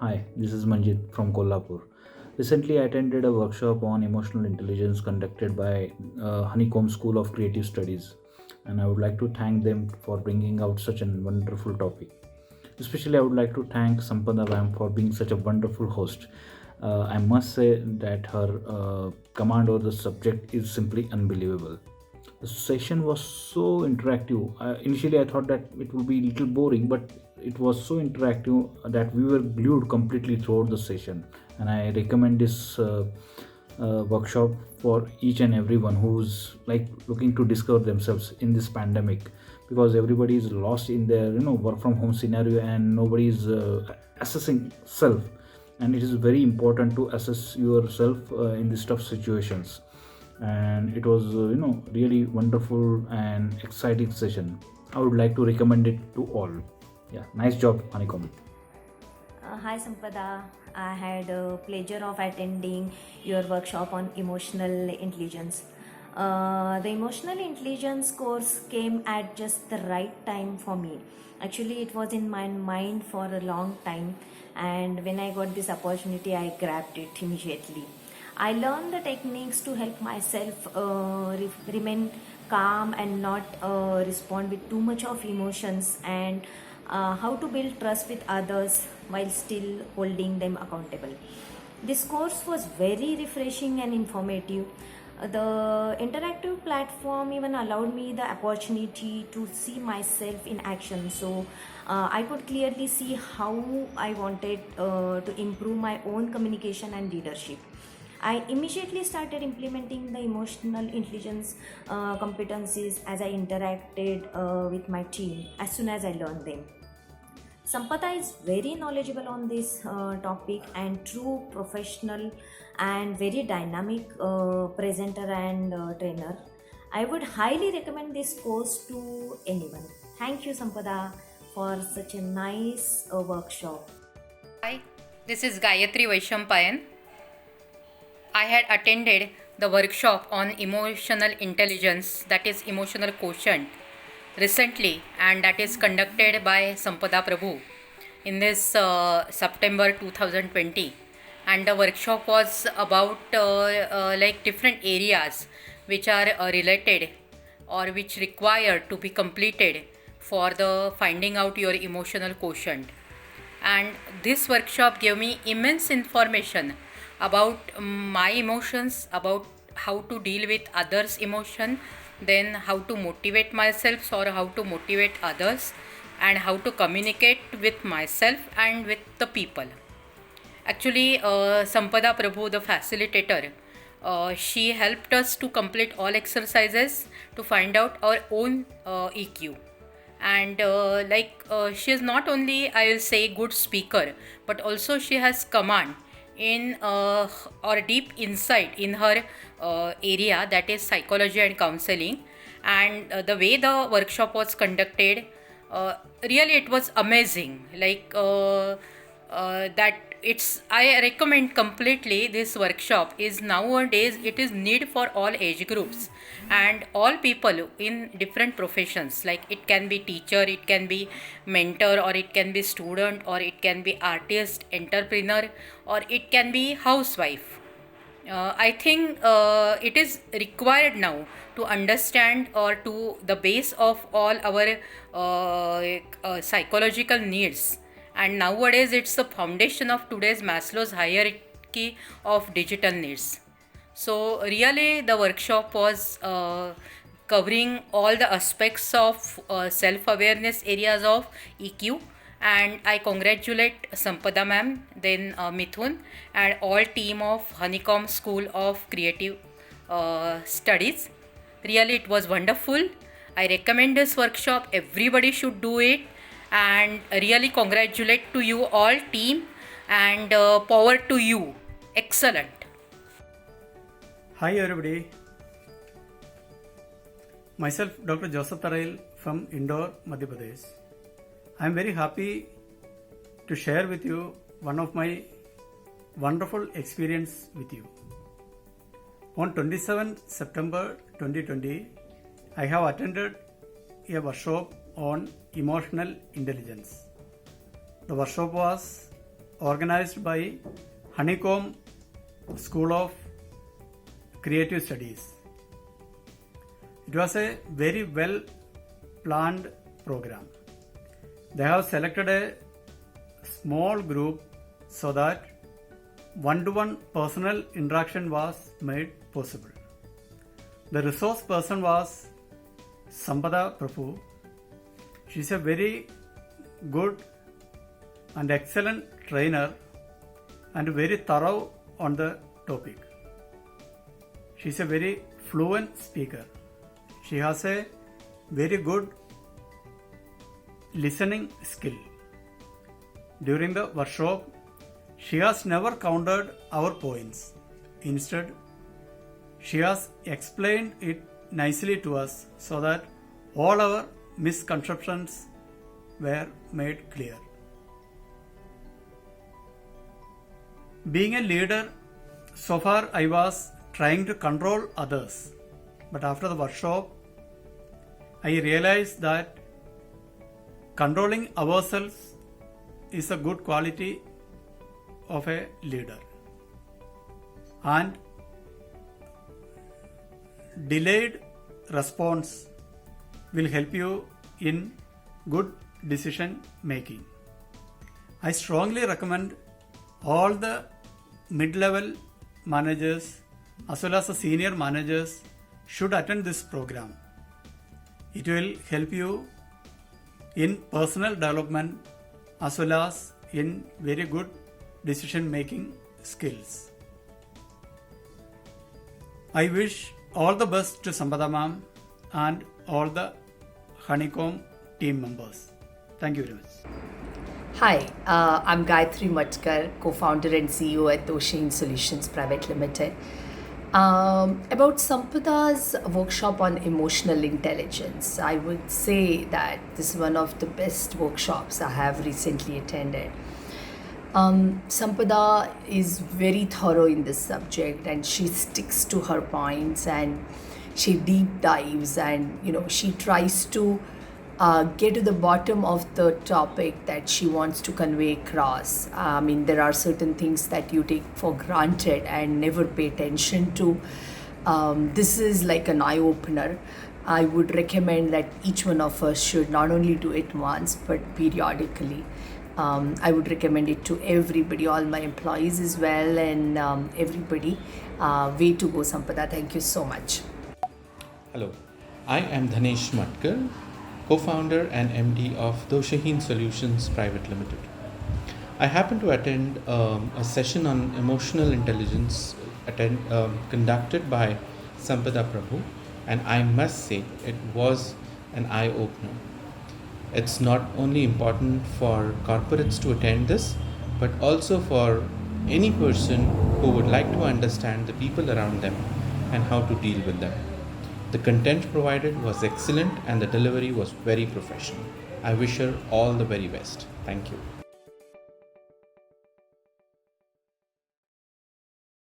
Hi, this is Manjit from Kolhapur. Recently, I attended a workshop on emotional intelligence conducted by Honeycomb School of Creative Studies, and I would like to thank them for bringing out such a wonderful topic. Especially, I would like to thank Sampada Ram for being such a wonderful host. I must say that her command over the subject is simply unbelievable. The session was so interactive. Initially, I thought that it would be a little boring, but it was so interactive that we were glued completely throughout the session. And I recommend this workshop for each and everyone who's like looking to discover themselves in this pandemic, because everybody is lost in their work from home scenario and nobody is assessing self. And it is very important to assess yourself in these tough situations. And it was really wonderful and exciting session. I would like to recommend it to all. Yeah, nice job, Honeycomb. Hi Sampada, I had a pleasure of attending your workshop on emotional intelligence. The emotional intelligence course came at just the right time for me. Actually, it was in my mind for a long time, and when I got this opportunity, I grabbed it immediately. I learned the techniques to help myself remain calm and not respond with too much of emotions, and how to build trust with others while still holding them accountable. This course was very refreshing and informative. The interactive platform even allowed me the opportunity to see myself in action, so I could clearly see how I wanted to improve my own communication and leadership. I immediately started implementing the emotional intelligence competencies as I interacted with my team as soon as I learned them. Sampata is very knowledgeable on this topic and true professional and very dynamic presenter and trainer. I would highly recommend this course to anyone. Thank you, Sampada, for such a nice workshop. Hi, this is Gayatri Vaishampayan. I had attended the workshop on emotional intelligence, that is emotional quotient, recently, and that is conducted by Sampada Prabhu in this September 2020. And the workshop was about like different areas which are related or which require to be completed for the finding out your emotional quotient. And this workshop gave me immense information about my emotions, about how to deal with others emotion, then how to motivate myself or how to motivate others, and how to communicate with myself and with the people. Actually, Sampada Prabhu, the facilitator, she helped us to complete all exercises to find out our own EQ. And she is not only, I will say, good speaker, but also she has command in or deep insight in her area, that is psychology and counseling. And the way the workshop was conducted, really it was amazing. That it's I recommend completely. This workshop is nowadays, it is need for all age groups and all people in different professions. Like it can be teacher, it can be mentor, or it can be student, or it can be artist, entrepreneur, or it can be housewife. I think it is required now to understand or to the base of all our psychological needs. And nowadays, it's the foundation of today's Maslow's hierarchy of digital needs. So, really, the workshop was covering all the aspects of self awareness areas of EQ. And I congratulate Sampada ma'am, then Mithun, and all team of Honeycomb School of Creative Studies. Really, it was wonderful. I recommend this workshop. Everybody should do it. And really congratulate to you all team, and power to you. Excellent. Hi everybody, myself Dr. Joseph Tarail from Indore, Madhya Pradesh. I am very happy to share with you one of my wonderful experience with you. On 27 September 2020, I have attended a workshop on emotional intelligence. The workshop was organized by Honeycomb School of Creative Studies. It was a very well planned program. They have selected a small group so that one-to-one personal interaction was made possible. The resource person was Sampada Prabhu. She is a very good and excellent trainer and very thorough on the topic. She is a very fluent speaker. She has a very good listening skill. During the workshop, she has never counted our points. Instead, she has explained it nicely to us so that all our misconceptions were made clear. Being a leader, so far I was trying to control others, but after the workshop, I realized that controlling ourselves is a good quality of a leader, and delayed response will help you in good decision making. I strongly recommend all the mid-level managers as well as the senior managers should attend this program. It will help you in personal development as well as in very good decision making skills. I wish all the best to Sampada ma'am and all the Honeycomb team members. Thank you very much. Hi, I'm Gayatri Matkar, co-founder and CEO at Doshin Solutions Private Limited. About Sampada's workshop on emotional intelligence, I would say that this is one of the best workshops I have recently attended. Sampada is very thorough in this subject and she sticks to her points and she deep dives and she tries to get to the bottom of the topic that she wants to convey across. I mean, there are certain things that you take for granted and never pay attention to. This is like an eye-opener. I would recommend that each one of us should not only do it once, but periodically. I would recommend it to everybody, all my employees as well, and everybody. Way to go, Sampada. Thank you so much. Hello, I am Dhanesh Matkar, co-founder and MD of Doshin Solutions Private Limited. I happened to attend a session on emotional intelligence conducted by Sampada Prabhu, and I must say it was an eye-opener. It's not only important for corporates to attend this, but also for any person who would like to understand the people around them and how to deal with them. The content provided was excellent and the delivery was very professional. I wish her all the very best. Thank you.